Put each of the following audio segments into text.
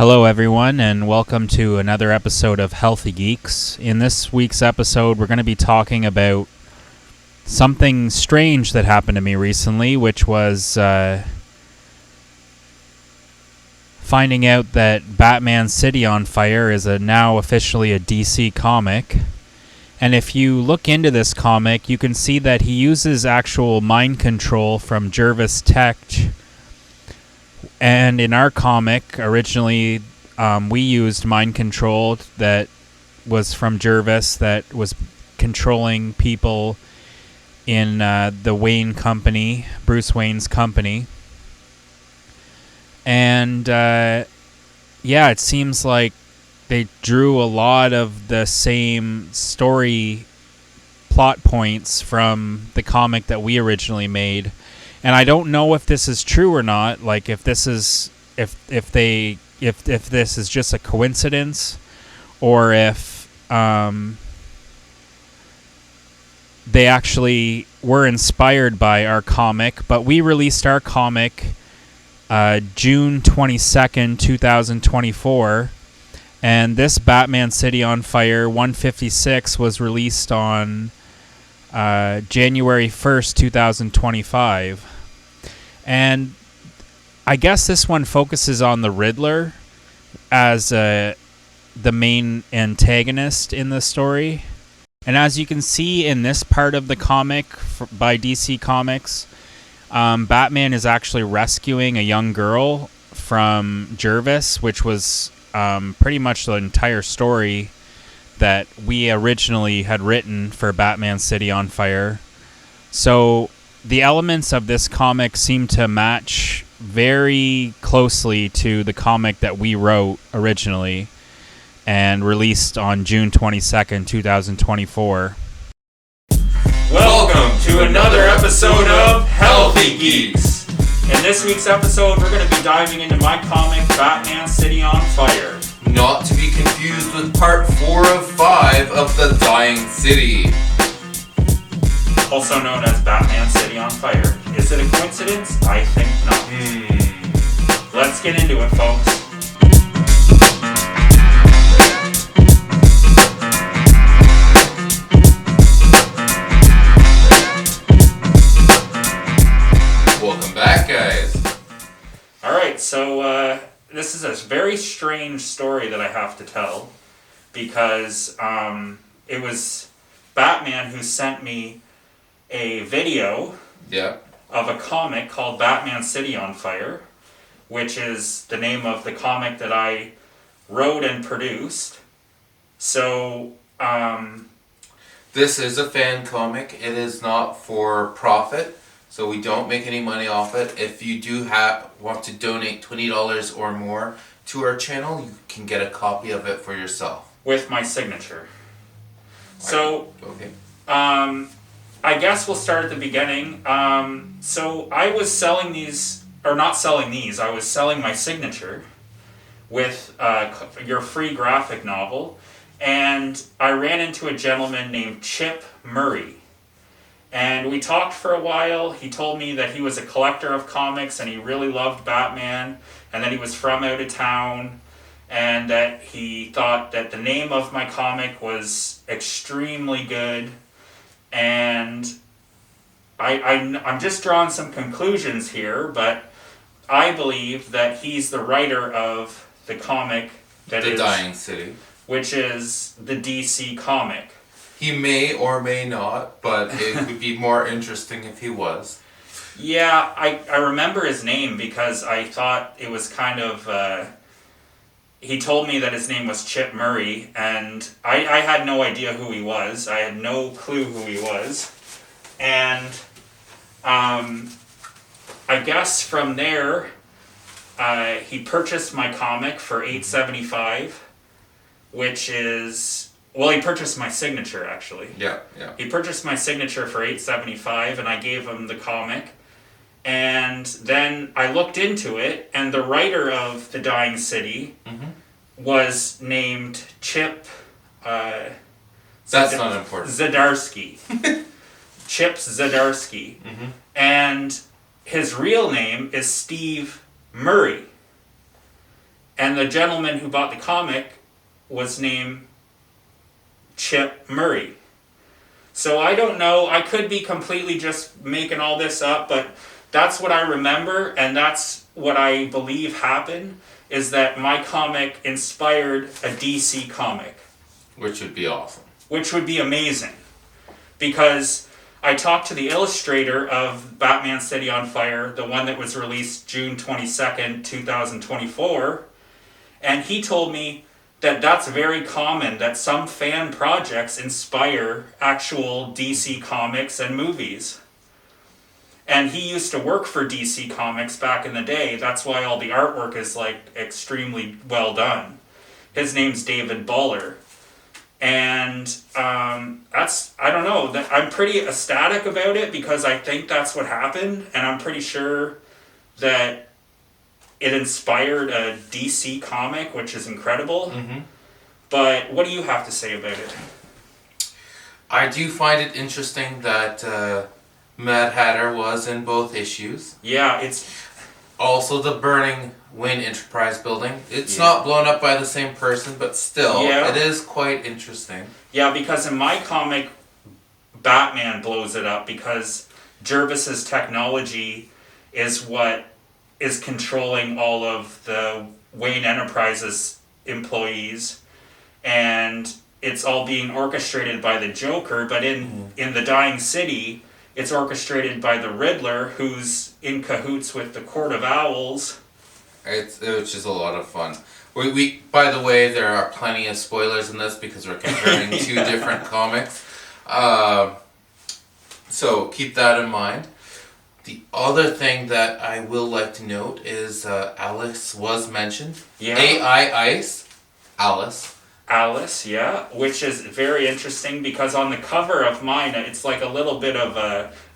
Hello, everyone, and welcome to another episode of Healthy Geeks. In this week's episode, we're going to be talking about something strange that happened to me recently, which was finding out that Batman City on Fire is now officially a DC comic. And if you look into this comic, you can see that he uses actual mind control from Jervis Tech. And in our comic, originally, we used mind control that was from Jervis that was controlling people in the Wayne Company, Bruce Wayne's company. And, it seems like they drew a lot of the same story plot points from the comic that we originally made. And I don't know if this is true or not. Like if this is if this is just a coincidence, or if they actually were inspired by our comic. But we released our comic June 22nd, 2024, and this Batman City on Fire 156 was released on January 1st, 2025. And I guess this one focuses on the Riddler as the main antagonist in the story. And as you can see in this part of the comic by DC Comics, Batman is actually rescuing a young girl from Jervis, which was pretty much the entire story that we originally had written for Batman City on Fire. So the elements of this comic seem to match very closely to the comic that we wrote originally and released on June 22nd, 2024. Welcome to another episode of Healthy Geeks. In this week's episode, we're going to be diving into my comic, Batman City on Fire. Not to be confused with part 4 of 5 of The Dying City. Also known as Batman City on Fire. Is it a coincidence? I think not. Let's get into it, folks. Welcome back, guys. Alright, so this is a very strange story that I have to tell, because it was Batman who sent me a video of a comic called Batman City on Fire, which is the name of the comic that I wrote and produced. So, this is a fan comic. It is not for profit, so we don't make any money off it. If you do want to donate $20 or more to our channel, you can get a copy of it for yourself. With my signature. So, okay. I guess we'll start at the beginning. So I was selling these, or not selling these, I was selling my signature with your free graphic novel, and I ran into a gentleman named Chip Murray. And we talked for a while. He told me that he was a collector of comics and he really loved Batman, and that he was from out of town, and that he thought that the name of my comic was extremely good. And I'm just drawing some conclusions here, but I believe that he's the writer of the comic that The Dying City, which is the DC comic. He may or may not, but it would be more interesting if he was. Yeah, I remember his name because I thought it was kind of... he told me that his name was Chip Murray, and I had no idea who he was. I had no clue who he was. And I guess from there, he purchased my comic for $8.75, which is... Well, he purchased my signature, actually. Yeah. He purchased my signature for $8.75, and I gave him the comic. And then I looked into it, and the writer of The Dying City was named Chip... That's not important. Zdarsky. Chip Zdarsky. And his real name is Steve Murray. And the gentleman who bought the comic was named Chip Murray. So I don't know, I could be completely just making all this up, but that's what I remember, and that's what I believe happened, is that my comic inspired a DC comic. Which would be awesome. Which would be amazing. Because I talked to the illustrator of Batman City on Fire, the one that was released June 22nd, 2024, and he told me that that's very common, that some fan projects inspire actual DC comics and movies. And he used to work for DC Comics back in the day. That's why all the artwork is like extremely well done. His name's David Buller. And that's, I don't know, I'm pretty ecstatic about it because I think that's what happened. And I'm pretty sure that it inspired a DC comic, which is incredible. Mm-hmm. But what do you have to say about it? I do find it interesting that Mad Hatter was in both issues. Yeah, it's... Also the burning Wayne Enterprise building. It's not blown up by the same person, but still, it is quite interesting. Yeah, because in my comic, Batman blows it up because Jervis's technology is what is controlling all of the Wayne Enterprises employees, and it's all being orchestrated by the Joker, but in the Dying City, it's orchestrated by the Riddler, who's in cahoots with the Court of Owls. Which is a lot of fun. We by the way, there are plenty of spoilers in this because we're comparing two different comics. So keep that in mind. The other thing that I will like to note is Alice was mentioned. Yeah. AI Ice. Alice, yeah, which is very interesting because on the cover of mine, it's like a little bit of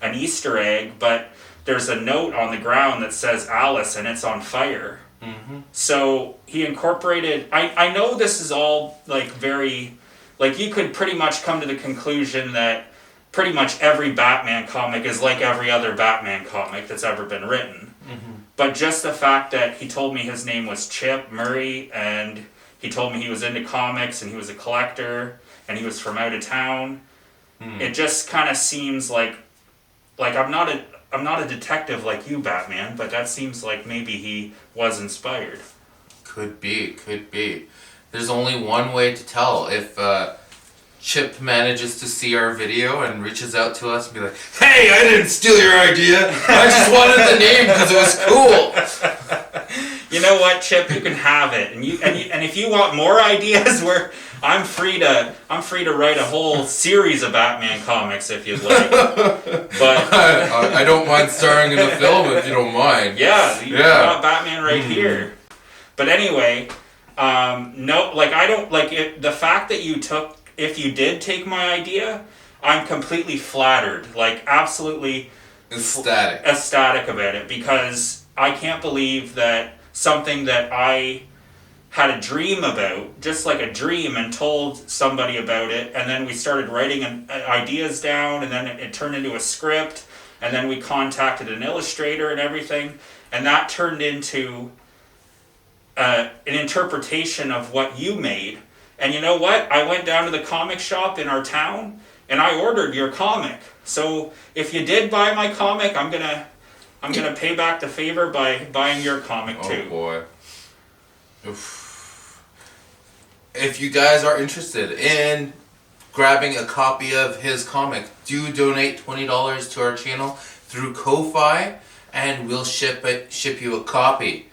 an Easter egg, but there's a note on the ground that says Alice and it's on fire. Mm-hmm. So he incorporated, I know this is all like very, like you could pretty much come to the conclusion that pretty much every Batman comic is like every other Batman comic that's ever been written. Mm-hmm. But just the fact that he told me his name was Chip Murray and he told me he was into comics and he was a collector and he was from out of town. It just kind of seems like I'm not a detective like you, Batman, but that seems like maybe he was inspired. Could be. There's only one way to tell. If Chip manages to see our video and reaches out to us and be like, "Hey, I didn't steal your idea. I just wanted the name because it was cool." You know what, Chip? You can have it, and if you want more ideas, I'm free to write a whole series of Batman comics if you'd like. But I don't mind starring in a film if you don't mind. Yeah, you got Batman right here. But anyway, no, like I don't like it. The fact that if you did take my idea, I'm completely flattered, like absolutely ecstatic about it because I can't believe that. Something that I had a dream about, just like a dream, and told somebody about it, and then we started writing ideas down, and then it turned into a script, and then we contacted an illustrator and everything, and that turned into an interpretation of what you made. And you know what? I went down to the comic shop in our town, and I ordered your comic. So if you did buy my comic, I'm gonna pay back the favor by buying your comic too. Oh boy. Oof. If you guys are interested in grabbing a copy of his comic, do donate $20 to our channel through Ko-Fi, and we'll ship you a copy.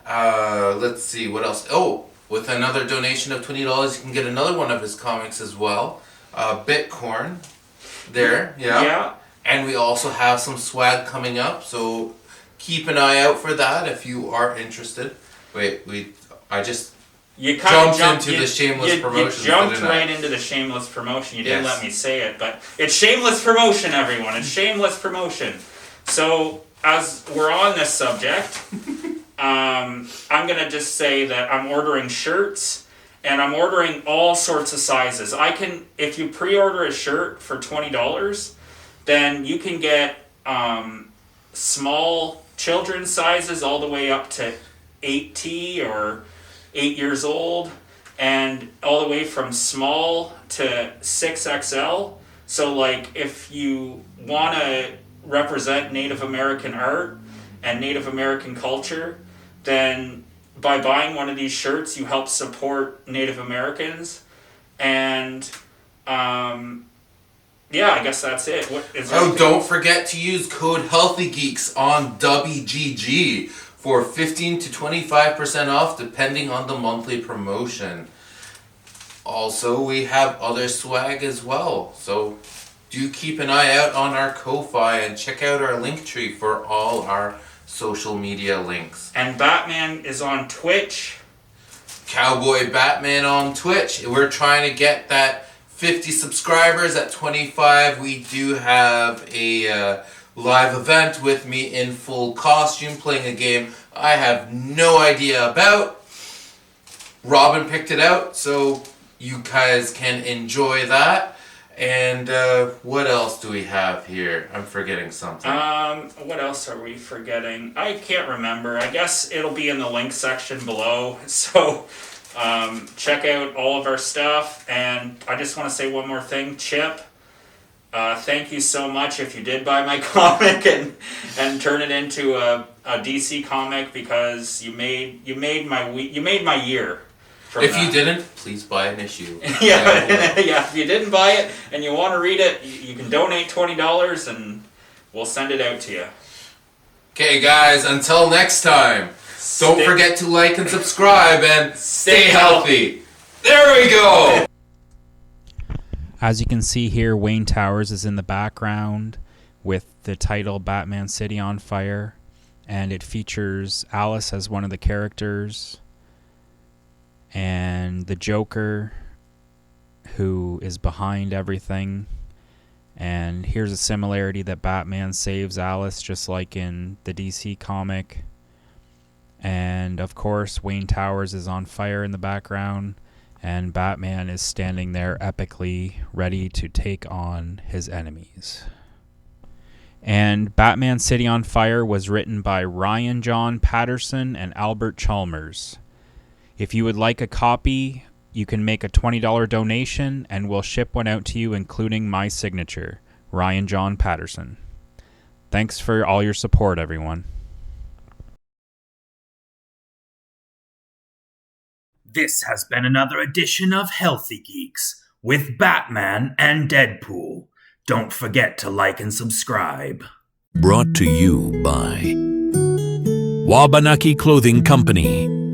Let's see what else. Oh, with another donation of $20, you can get another one of his comics as well. Bitcorn. There, yeah. And we also have some swag coming up, so keep an eye out for that if you are interested. I just jumped into the shameless promotion. You jumped right into the shameless promotion. You didn't let me say it, but it's shameless promotion, everyone. It's shameless promotion. So, as we're on this subject, I'm going to just say that I'm ordering shirts, and I'm ordering all sorts of sizes. If you pre-order a shirt for $20, then you can get small children's sizes all the way up to 8T or 8 years old, and all the way from small to 6XL. So like if you want to represent Native American art and Native American culture, then by buying one of these shirts, you help support Native Americans. And yeah, I guess that's it. Don't forget to use code HealthyGeeks on WGG for 15 to 25% off depending on the monthly promotion. Also, we have other swag as well, so do keep an eye out on our Ko-Fi and check out our Linktree for all our social media links. And Batman is on Twitch. Cowboy Batman on Twitch. We're trying to get that 50 subscribers. At 25, we do have a live event with me in full costume playing a game I have no idea about. Robin picked it out, so you guys can enjoy that. And what else do we have here? I'm forgetting something. What else are we forgetting? I can't remember. I guess it'll be in the link section below. So check out all of our stuff. And I just want to say one more thing. Chip, thank you so much if you did buy my comic and turn it into a DC comic, because you made my year. If you didn't, please buy an issue. Yeah, if you didn't buy it and you want to read it, you can donate $20 and we'll send it out to you. Okay, guys, until next time, don't forget to like and subscribe and stay healthy. There we go! As you can see here, Wayne Towers is in the background with the title Batman City on Fire, and it features Alice as one of the characters, and the Joker, who is behind everything. And here's a similarity that Batman saves Alice, just like in the DC comic. And of course, Wayne Towers is on fire in the background, and Batman is standing there epically, ready to take on his enemies. And Batman City on Fire was written by Ryan John Patterson and Albert Chalmers. If you would like a copy, you can make a $20 donation and we'll ship one out to you, including my signature, Ryan John Patterson. Thanks for all your support, everyone. This has been another edition of Healthy Geeks with Batman and Deadpool. Don't forget to like and subscribe. Brought to you by Wabanaki Clothing Company.